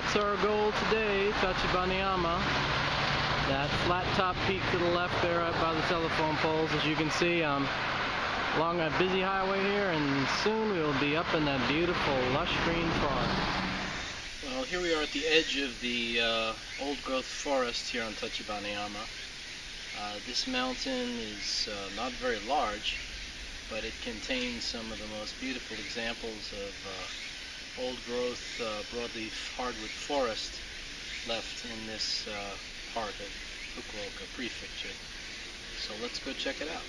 That's our goal today, Tachibanayama. That flat top peak to the left there up by the telephone poles. As you can see, I'm along a busy highway here, and soon we will be up in that beautiful lush green forest. Well, here we are at the edge of the old growth forest here on Tachibanayama. This mountain is not very large, but it contains some of the most beautiful examples of old growth broadleaf hardwood forest left in this part of Fukuoka prefecture. So let's go check it out.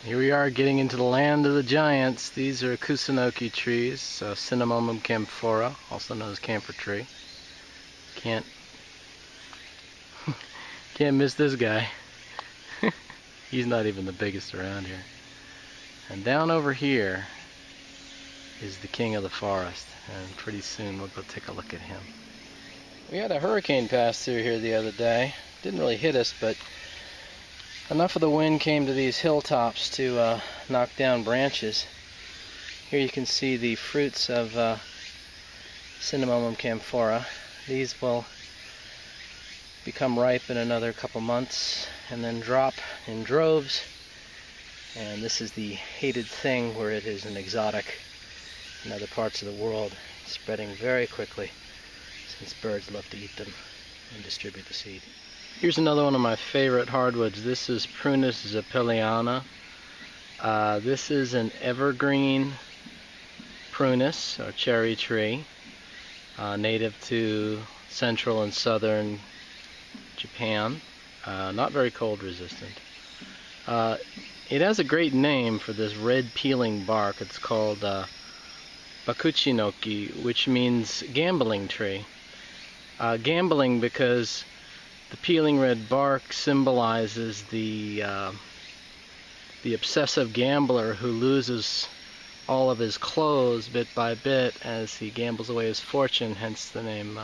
Here we are getting into the land of the giants. These are Kagonoki trees, Cinnamomum camphora, also known as Camphor Tree. Can't miss this guy. He's not even the biggest around here. And down over here is the king of the forest, and pretty soon we'll go take a look at him. We had a hurricane pass through here the other day. Didn't really hit us, but enough of the wind came to these hilltops to knock down branches. Here you can see the fruits of Cinnamomum camphora. These will become ripe in another couple months and then drop in droves. And this is the hated thing where it is an exotic in other parts of the world, spreading very quickly since birds love to eat them and distribute the seed. Here's another one of my favorite hardwoods. This is Prunus zippeliana. This is an evergreen prunus, or cherry tree, native to central and southern Japan. Not very cold resistant. It has a great name for this red peeling bark. It's called Bakuchinoki, which means gambling tree. Gambling because the peeling red bark symbolizes the obsessive gambler who loses all of his clothes bit by bit as he gambles away his fortune, hence the name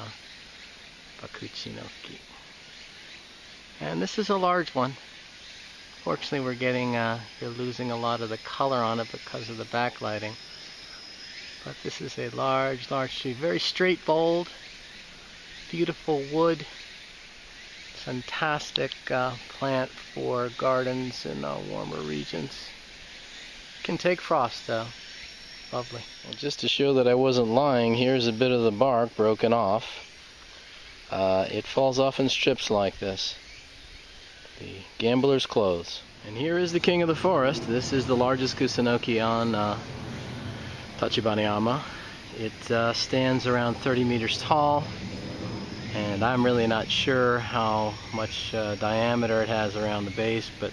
Bakuchinoki. And this is a large one. Fortunately, you're losing a lot of the color on it because of the backlighting. But this is a large tree, very straight bold, beautiful wood. Fantastic plant for gardens in warmer regions. Can take frost though. Lovely. Well, just to show that I wasn't lying, here's a bit of the bark broken off. It falls off in strips like this. The gambler's clothes. And here is the king of the forest. This is the largest Kusunoki on Tachibanayama. It stands around 30 meters tall, and I'm really not sure how much diameter it has around the base, but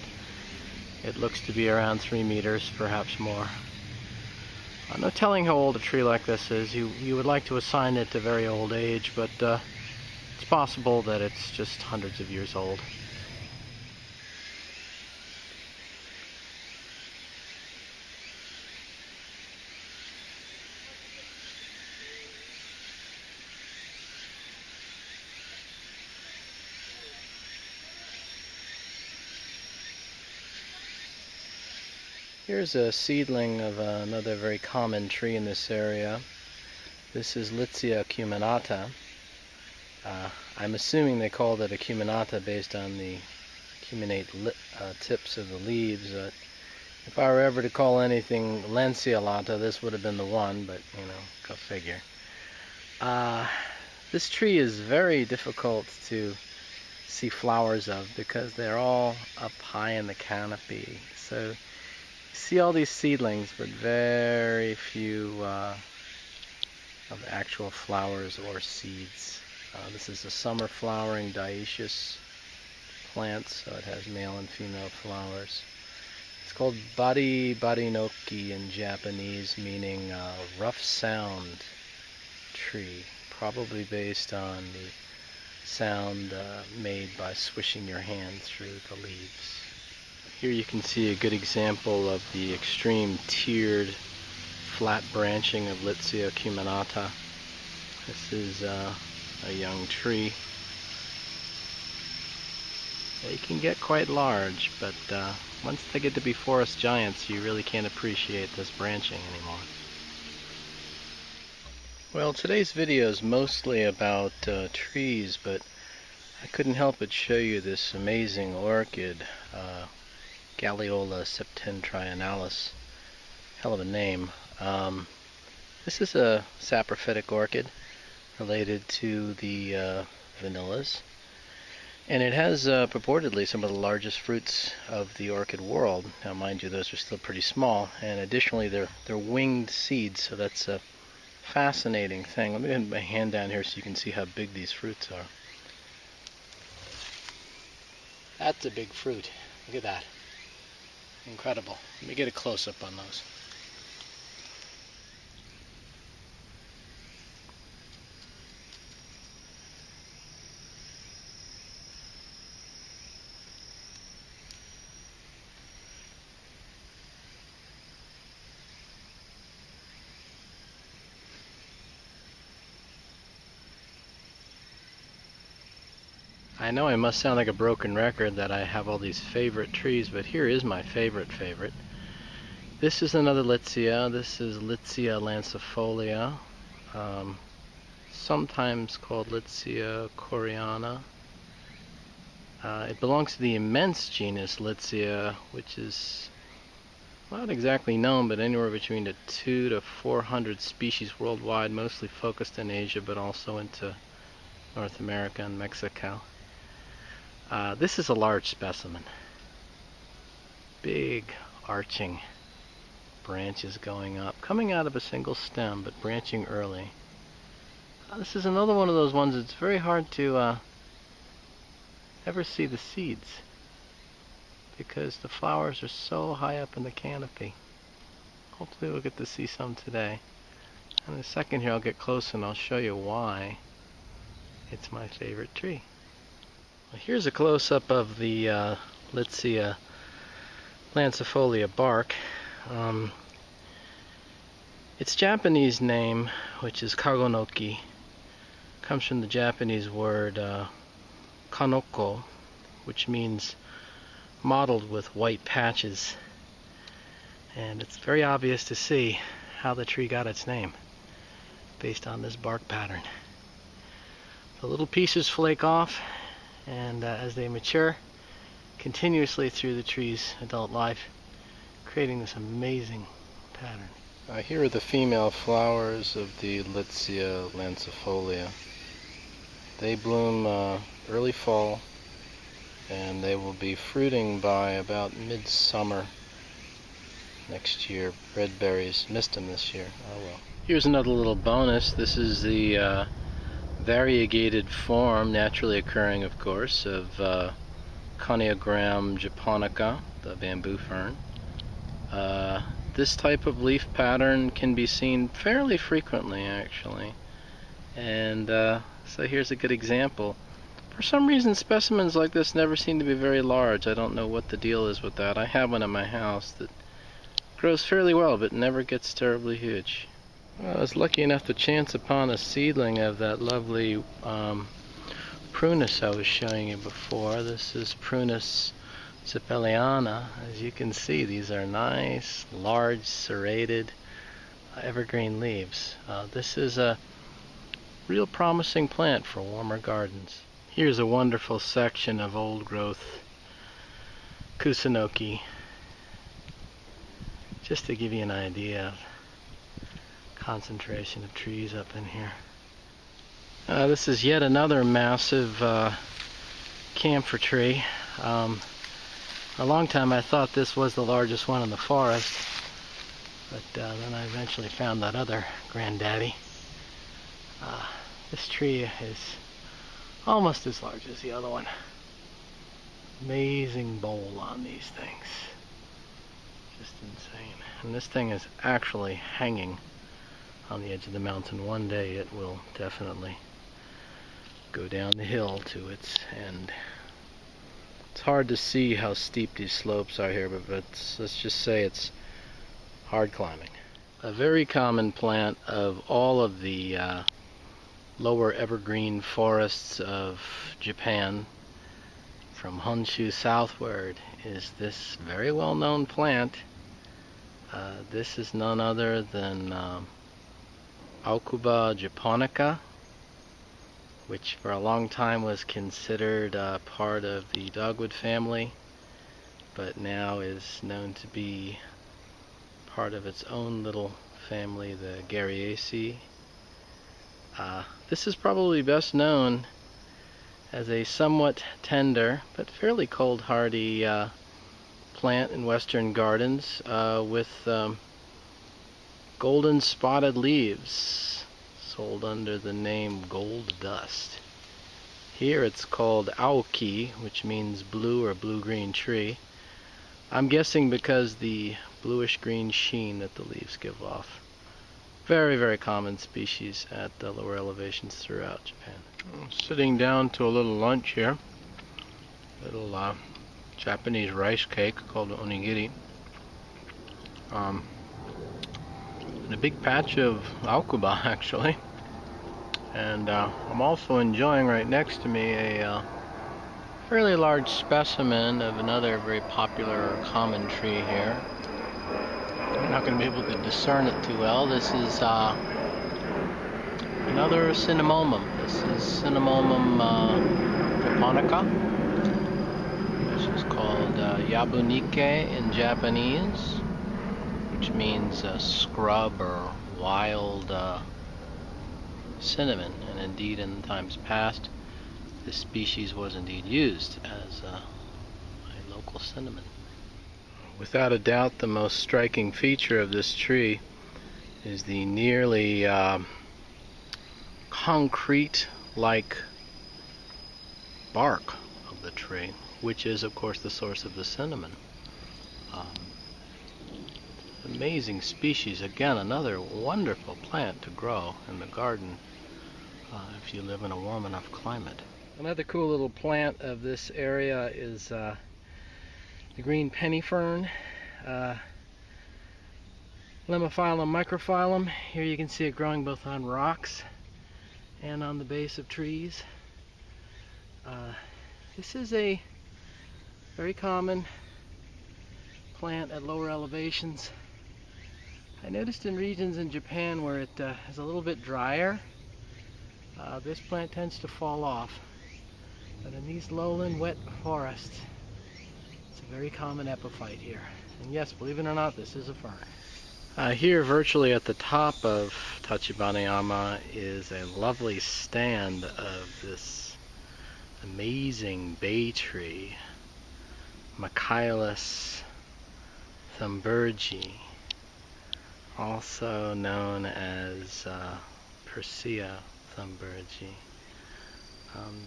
it looks to be around 3 meters, perhaps more. No telling how old a tree like this is. You would like to assign it to very old age, but it's possible that it's just hundreds of years old. Here's a seedling of another very common tree in this area. This is Litsea acuminata. I'm assuming they called it acuminata based on the acuminate tips of the leaves. If I were ever to call anything lancifolia, this would have been the one, but you know, go figure. This tree is very difficult to see flowers of because they're all up high in the canopy. So see all these seedlings, but very few of actual flowers or seeds. This is a summer flowering dioecious plant, so it has male and female flowers. It's called Baribarinoki in Japanese, meaning rough sound tree, probably based on the sound made by swishing your hand through the leaves. Here you can see a good example of the extreme tiered flat branching of Litsea acuminata. This is a young tree. They can get quite large, but once they get to be forest giants, you really can't appreciate this branching anymore. Well, today's video is mostly about trees, but I couldn't help but show you this amazing orchid, Galeola septentrionalis. Hell of a name. This is a saprophytic orchid related to the vanillas, and it has purportedly some of the largest fruits of the orchid world. Now mind you, those are still pretty small, and additionally they're winged seeds, so that's a fascinating thing. Let me put my hand down here so you can see how big these fruits are. That's a big fruit. Look at that. Incredible. Let me get a close-up on those. I know I must sound like a broken record that I have all these favorite trees, but here is my favorite. This is another Litsea. This is Litsea lancifolia, sometimes called Litsea coreana. It belongs to the immense genus Litsea, which is not exactly known, but anywhere between 200 to 400 species worldwide, mostly focused in Asia, but also into North America and Mexico. This is a large specimen. Big arching branches going up, coming out of a single stem, but branching early. This is another one of those ones that's very hard to ever see the seeds, because the flowers are so high up in the canopy. Hopefully we'll get to see some today. In a second here I'll get close and I'll show you why it's my favorite tree. Well, here's a close-up of the Litsea lancifolia bark. Its Japanese name, which is Kagonoki, comes from the Japanese word kanoko, which means mottled with white patches. And it's very obvious to see how the tree got its name based on this bark pattern. The little pieces flake off, and as they mature continuously through the tree's adult life, creating this amazing pattern. Here are the female flowers of the Litsea lancifolia. They bloom early fall, and they will be fruiting by about midsummer next year. Red berries, missed them this year. Oh well. Here's another little bonus. This is the variegated form, naturally occurring of course, of Coniogramme japonica, the bamboo fern. This type of leaf pattern can be seen fairly frequently actually, and so here's a good example. For some reason specimens like this never seem to be very large. I don't know what the deal is with that. I have one in my house that grows fairly well but never gets terribly huge. I was lucky enough to chance upon a seedling of that lovely Prunus I was showing you before. This is Prunus zippeliana. As you can see, these are nice, large, serrated, evergreen leaves. This is a real promising plant for warmer gardens. Here's a wonderful section of old growth Kusunoki, just to give you an idea of concentration of trees up in here. This is yet another massive camphor tree. A long time I thought this was the largest one in the forest, but then I eventually found that other granddaddy. This tree is almost as large as the other one. Amazing bole on these things. Just insane. And this thing is actually hanging on the edge of the mountain. One day it will definitely go down the hill to its end. It's hard to see how steep these slopes are here, but let's just say it's hard climbing. A very common plant of all of the lower evergreen forests of Japan from Honshu southward is this very well-known plant. This is none other than Aucuba japonica, which for a long time was considered part of the dogwood family, but now is known to be part of its own little family, the Galeola. This is probably best known as a somewhat tender but fairly cold hardy plant in western gardens with golden spotted leaves, sold under the name gold dust. Here it's called Aoki, which means blue or blue-green tree. I'm guessing because the bluish-green sheen that the leaves give off. Very, very common species at the lower elevations throughout Japan. Sitting down to a little lunch here. Little Japanese rice cake called onigiri. And a big patch of Aucuba, actually. And I'm also enjoying right next to me a fairly large specimen of another very popular common tree here. I'm not going to be able to discern it too well. This is another Cinnamomum. This is Cinnamomum japonica. This is called Yabunikkei in Japanese, which means scrub or wild cinnamon. And indeed, in times past, this species was indeed used as a local cinnamon. Without a doubt, the most striking feature of this tree is the nearly concrete-like bark of the tree, which is, of course, the source of the cinnamon. Amazing species. Again, another wonderful plant to grow in the garden if you live in a warm enough climate. Another cool little plant of this area is the green penny fern, Lemophyllum microphyllum. Here you can see it growing both on rocks and on the base of trees. This is a very common plant at lower elevations. I noticed in regions in Japan where it is a little bit drier, this plant tends to fall off. But in these lowland wet forests, it's a very common epiphyte here. And yes, believe it or not, this is a fern. Here, virtually at the top of Tachibanayama, is a lovely stand of this amazing bay tree, Machilus thunbergi, also known as Persea thunbergi.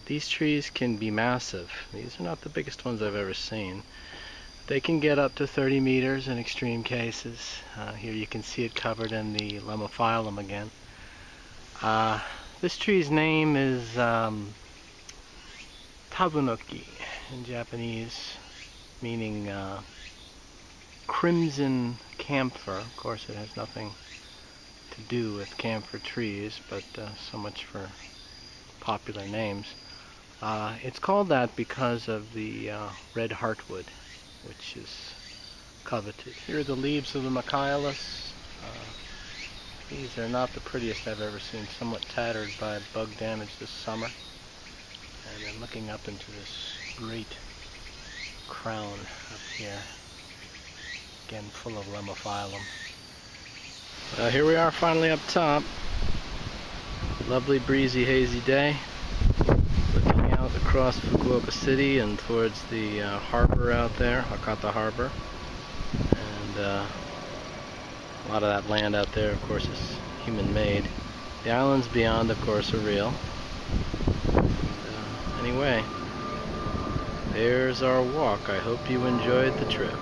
These trees can be massive. These are not the biggest ones I've ever seen. They can get up to 30 meters in extreme cases. Here you can see it covered in the Lemophyllum again. This tree's name is Tachibanayama in Japanese, meaning crimson camphor. Of course, it has nothing to do with camphor trees, but so much for popular names. It's called that because of the red heartwood, which is coveted. Here are the leaves of the Machilus. These are not the prettiest I've ever seen, somewhat tattered by bug damage this summer. And then looking up into this great crown up here, again full of Lemophyllum. Here we are finally up top. Lovely breezy hazy day. Looking out across Fukuoka City and towards the harbor out there, Hakata Harbor. And a lot of that land out there, of course, is human-made. The islands beyond, of course, are real. Anyway, there's our walk. I hope you enjoyed the trip.